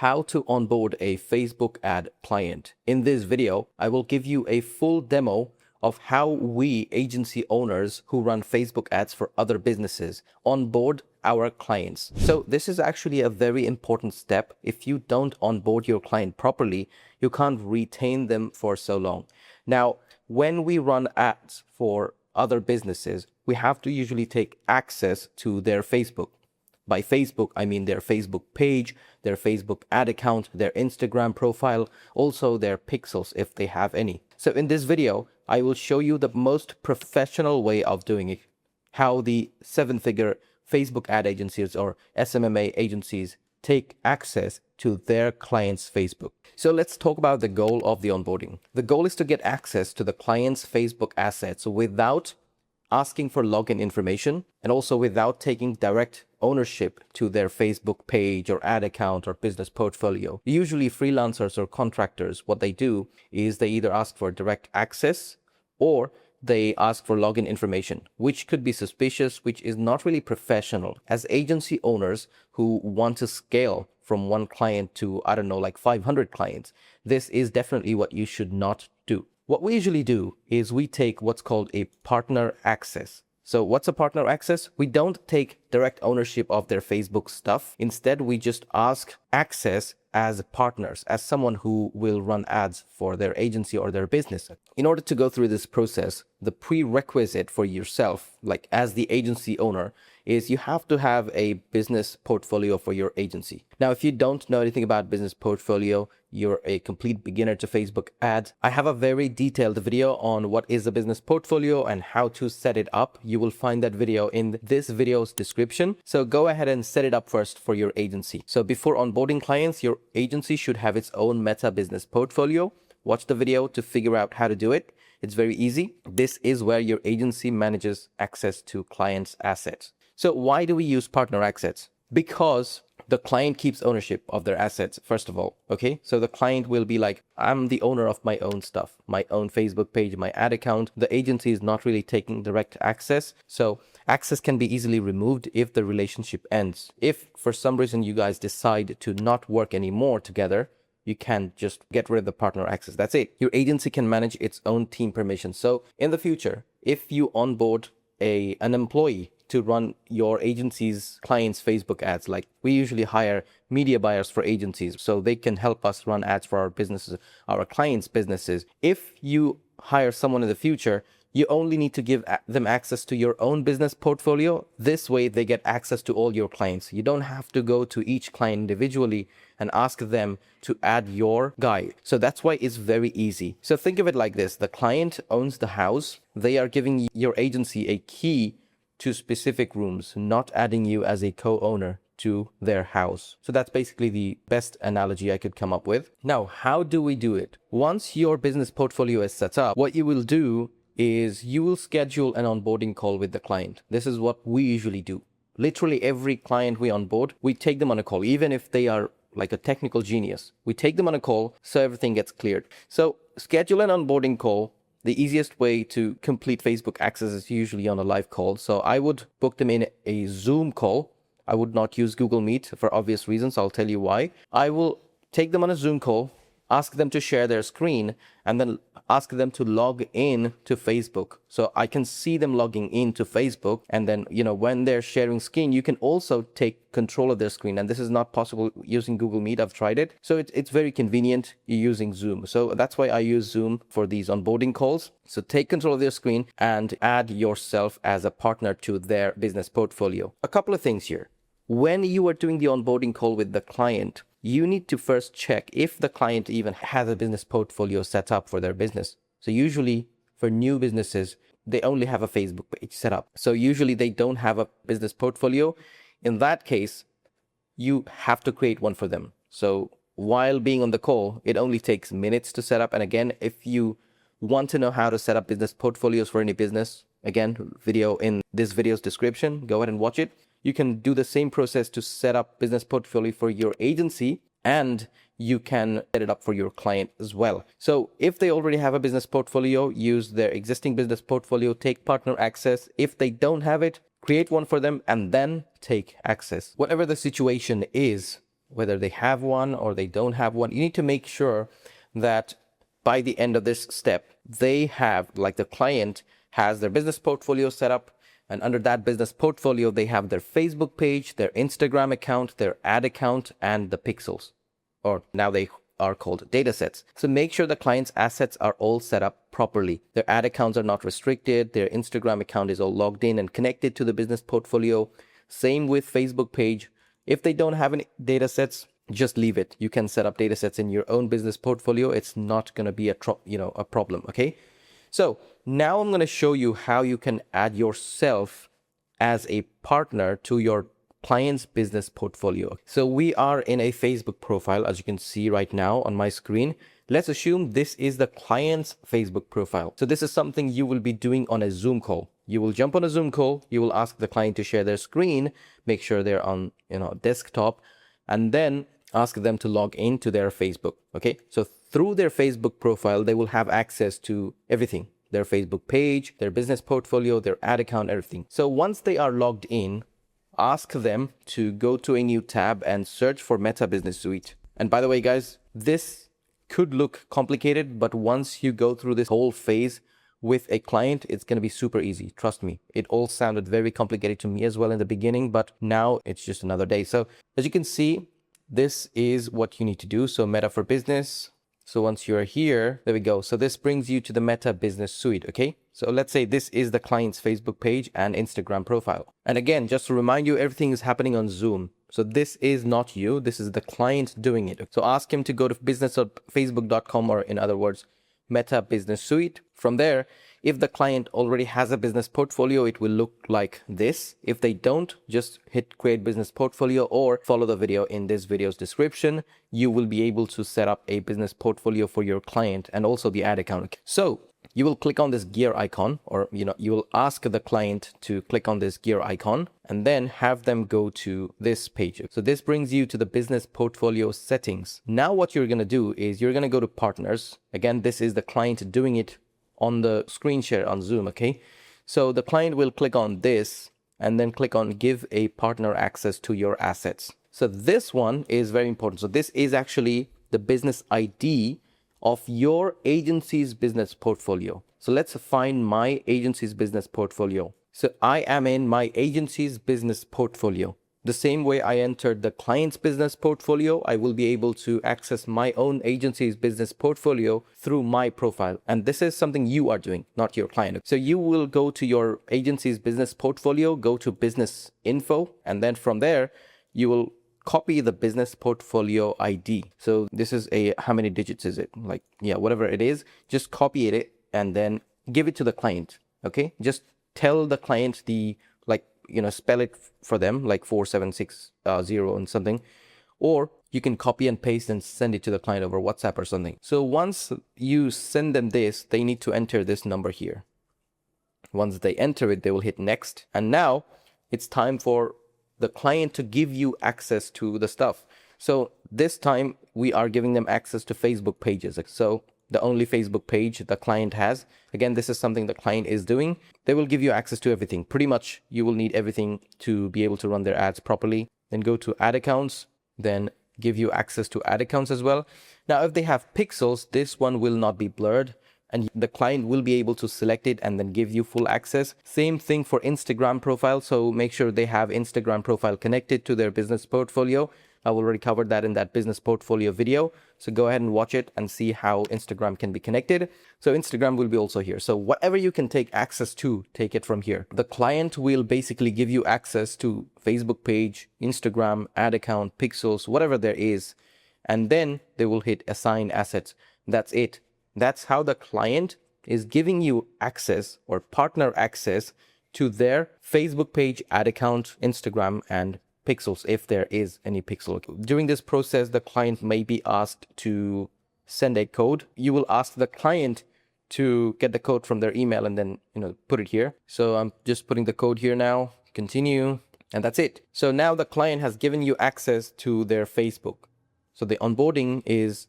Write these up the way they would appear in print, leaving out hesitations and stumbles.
how to onboard a Facebook ad client. In this video, I will give you a full demo of how we agency owners who run Facebook ads for other businesses onboard our clients. So this is actually a very important step. If you don't onboard your client properly, you can't retain them for so long. Now, when we run ads for other businesses, we have to usually take access to their Facebook. By Facebook, I mean their Facebook page, their Facebook ad account, their Instagram profile, also their pixels if they have any. So in this video, I will show you the most professional way of doing it, how the seven-figure Facebook ad agencies or SMMA agencies take access to their clients' Facebook. So let's talk about the goal of the onboarding. The goal is to get access to the client's Facebook assets without asking for login information and also without taking direct ownership to their Facebook page or ad account or business portfolio. Usually freelancers or contractors, what they do is they either ask for direct access or they ask for login information, which could be suspicious, which is not really professional. As agency owners who want to scale from one client to, I don't know, like 500 clients, this is definitely what you should not do. What we usually do is we take what's called a partner access. So what's a partner access? We don't take direct ownership of their Facebook stuff. Instead, we just ask access as partners, as someone who will run ads for their agency or their business. In order to go through this process, the prerequisite for yourself, like as the agency owner, is you have to have a business portfolio for your agency. Now, if you don't know anything about business portfolio, you're a complete beginner to Facebook ads, I have a very detailed video on what is a business portfolio and how to set it up. You will find that video in this video's description. So go ahead and set it up first for your agency. So before onboarding clients, your agency should have its own meta business portfolio. Watch the video to figure out how to do it. It's very easy. This is where your agency manages access to clients' assets. So why do we use partner assets? Because the client keeps ownership of their assets, first of all, okay? So the client will be like, I'm the owner of my own stuff, my own Facebook page, my ad account. The agency is not really taking direct access. So access can be easily removed if the relationship ends. If for some reason you guys decide to not work anymore together, you can just get rid of the partner access. That's it. Your agency can manage its own team permissions. So in the future, if you onboard an employee to run your agency's clients' Facebook ads, like we usually hire media buyers for agencies so they can help us run ads for our businesses, our clients' businesses. If you hire someone in the future, you only need to give them access to your own business portfolio. This way they get access to all your clients. You don't have to go to each client individually and ask them to add your guy. So that's why it's very easy. So think of it like this. The client owns the house. They are giving your agency a key to specific rooms, not adding you as a co-owner to their house. So that's basically the best analogy I could come up with. Now, how do we do it? Once your business portfolio is set up, what you will do is you will schedule an onboarding call with the client. This is what we usually do. Literally every client we onboard, we take them on a call, even if they are like a technical genius. We take them on a call so everything gets cleared. So schedule an onboarding call. The easiest way to complete Facebook access is usually on a live call. So I would book them in a Zoom call. I would not use Google Meet for obvious reasons. I'll tell you why. I will take them on a Zoom call, ask them to share their screen, and then ask them to log in to Facebook. So I can see them logging into Facebook. And then, when they're sharing screen, you can also take control of their screen. And this is not possible using Google Meet. I've tried it. So it's very convenient using Zoom. So that's why I use Zoom for these onboarding calls. So take control of their screen and add yourself as a partner to their business portfolio. A couple of things here. When you are doing the onboarding call with the client, you need to first check if the client even has a business portfolio set up for their business. So usually for new businesses, they only have a Facebook page set up. So usually they don't have a business portfolio. In that case, you have to create one for them. So while being on the call, it only takes minutes to set up. And again, if you want to know how to set up business portfolios for any business, again, video in this video's description, go ahead and watch it. You can do the same process to set up business portfolio for your agency, and you can set it up for your client as well. So if they already have a business portfolio, use their existing business portfolio, take partner access. If they don't have it, create one for them and then take access. Whatever the situation is, whether they have one or they don't have one. You need to make sure that by the end of this step, they have, like the client has their business portfolio set up, and under that business portfolio, they have their Facebook page, their Instagram account, their ad account, and the pixels, or now they are called data sets. So make sure the client's assets are all set up properly. Their ad accounts are not restricted. Their Instagram account is all logged in and connected to the business portfolio. Same with Facebook page. If they don't have any data sets, just leave it. You can set up data sets in your own business portfolio. It's not going to be a problem. Okay. So now I'm going to show you how you can add yourself as a partner to your client's business portfolio. So we are in a Facebook profile, as you can see right now on my screen. Let's assume this is the client's Facebook profile. So this is something you will be doing on a Zoom call. You will jump on a Zoom call. You will ask the client to share their screen, make sure they're on, desktop, and then ask them to log into their Facebook. Okay. So through their Facebook profile, they will have access to everything, their Facebook page, their business portfolio, their ad account, everything. So once they are logged in, ask them to go to a new tab and search for Meta Business Suite. And by the way, guys, this could look complicated, but once you go through this whole phase with a client, it's going to be super easy. Trust me. It all sounded very complicated to me as well in the beginning, but now it's just another day. So as you can see, this is what you need to do. So Meta for Business. So once you're here, there we go. So this brings you to the Meta Business Suite, okay? So let's say this is the client's Facebook page and Instagram profile. And again, just to remind you, everything is happening on Zoom. So this is not you, this is the client doing it. So ask him to go to business.facebook.com, or in other words, Meta Business Suite. From there, if the client already has a business portfolio, it will look like this. If they don't, just hit create business portfolio or follow the video in this video's description. You will be able to set up a business portfolio for your client and also the ad account. So you will click on this gear icon, or you will ask the client to click on this gear icon and then have them go to this page. So this brings you to the business portfolio settings. Now what you're going to do is you're going to go to partners. Again, this is the client doing it on the screen share on Zoom, okay? So the client will click on this and then click on give a partner access to your assets. So this one is very important. So this is actually the business ID of your agency's business portfolio. So let's find my agency's business portfolio. So I am in my agency's business portfolio. The same way I entered the client's business portfolio, I will be able to access my own agency's business portfolio through my profile. And this is something you are doing, not your client. So you will go to your agency's business portfolio, go to business info, and then from there, you will copy the business portfolio ID. So this is how many digits is it? Like, yeah, whatever it is, just copy it and then give it to the client. Okay. Just tell the client spell it for them, like 4760 and something, or you can copy and paste and send it to the client over WhatsApp or something. So once you send them this, they need to enter this number here. Once they enter it, they will hit next. And now it's time for the client to give you access to the stuff. So this time we are giving them access to Facebook pages. So the only Facebook page the client has, again, this is something the client is doing. They will give you access to everything. Pretty much you will need everything to be able to run their ads properly. Then go to ad accounts, then give you access to ad accounts as well. Now, if they have pixels, this one will not be blurred and the client will be able to select it and then give you full access. Same thing for Instagram profile. So make sure they have Instagram profile connected to their business portfolio. I've already covered that in that business portfolio video. So go ahead and watch it and see how Instagram can be connected. So Instagram will be also here. So whatever you can take access to, take it from here. The client will basically give you access to Facebook page, Instagram, ad account, pixels, whatever there is. And then they will hit assign assets. That's it. That's how the client is giving you access or partner access to their Facebook page, ad account, Instagram, and pixels, if there is any pixel. During this process, the client may be asked to send a code. You will ask the client to get the code from their email and then, put it here. So I'm just putting the code here now, continue, and that's it. So now the client has given you access to their Facebook. So the onboarding is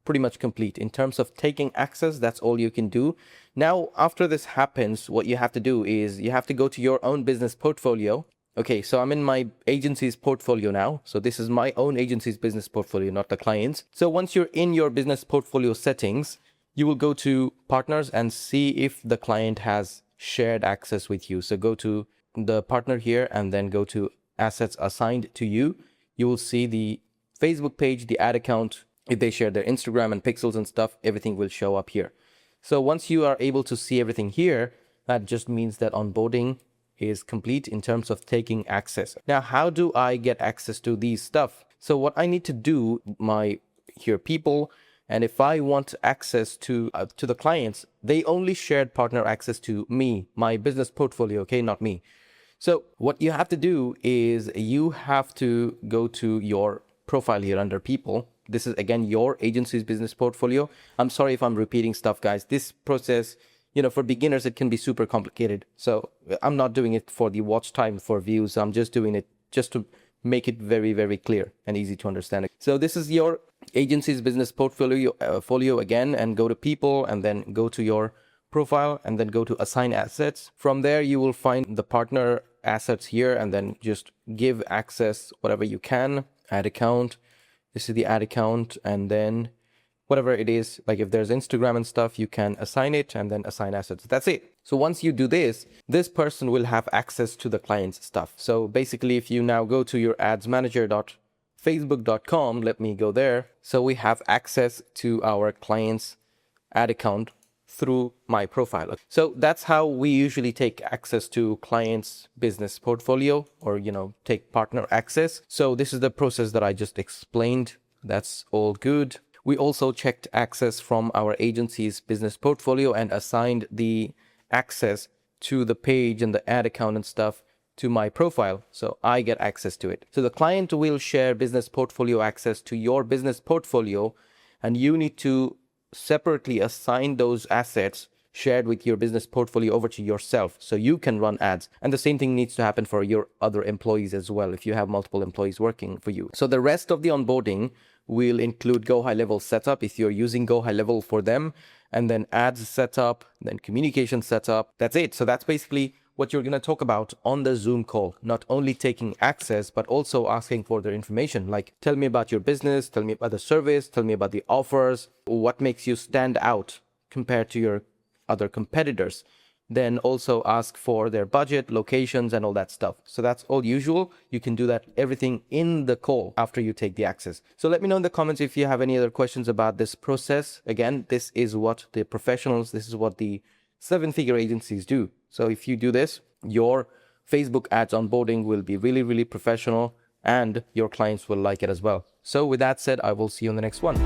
pretty much complete. In terms of taking access, that's all you can do. Now, after this happens, what you have to do is you have to go to your own business portfolio Okay, so I'm in my agency's portfolio now. So this is my own agency's business portfolio, not the client's. So once you're in your business portfolio settings, you will go to partners and see if the client has shared access with you. So go to the partner here and then go to assets assigned to you. You will see the Facebook page, the ad account. If they share their Instagram and pixels and stuff, everything will show up here. So once you are able to see everything here, that just means that onboarding is complete in terms of taking access. Now, how do I get access to these stuff? So what I need to do, my here people, and if I want access to the clients, they only shared partner access to me, my business portfolio, okay, not me. So what you have to do is you have to go to your profile here under people. This is again your agency's business portfolio. I'm sorry if I'm repeating stuff, guys. This process, for beginners, it can be super complicated. So I'm not doing it for the watch time, for views. I'm just doing it just to make it very, very clear and easy to understand. So this is your agency's business portfolio again, and go to people and then go to your profile and then go to assign assets. From there, you will find the partner assets here and then just give access whatever you can. Ad account. This is the ad account, and then whatever it is, like if there's Instagram and stuff, you can assign it and then assign assets. That's it. So once you do this, this person will have access to the client's stuff. So basically, if you now go to your adsmanager.facebook.com, let me go there. So we have access to our client's ad account through my profile. So that's how we usually take access to clients' business portfolio, or, take partner access. So this is the process that I just explained. That's all good. We also checked access from our agency's business portfolio and assigned the access to the page and the ad account and stuff to my profile. So I get access to it. So the client will share business portfolio access to your business portfolio, and you need to separately assign those assets shared with your business portfolio over to yourself so you can run ads. And the same thing needs to happen for your other employees as well, if you have multiple employees working for you. So the rest of the onboarding will include Go High Level setup if you're using Go High Level for them, and then ads setup, then communication setup. That's it. So that's basically what you're going to talk about on the Zoom call. Not only taking access, but also asking for their information. Like, tell me about your business, tell me about the service, tell me about the offers, what makes you stand out compared to your other competitors. Then also ask for their budget, locations, and all that stuff. So that's all usual. You can do that everything in the call after you take the access. So let me know in the comments if you have any other questions about this process. Again, this is what the professionals, this is what the 7-figure agencies do. So if you do this, your Facebook ads onboarding will be really, really professional, and your clients will like it as well. So with that said, I will see you on the next one.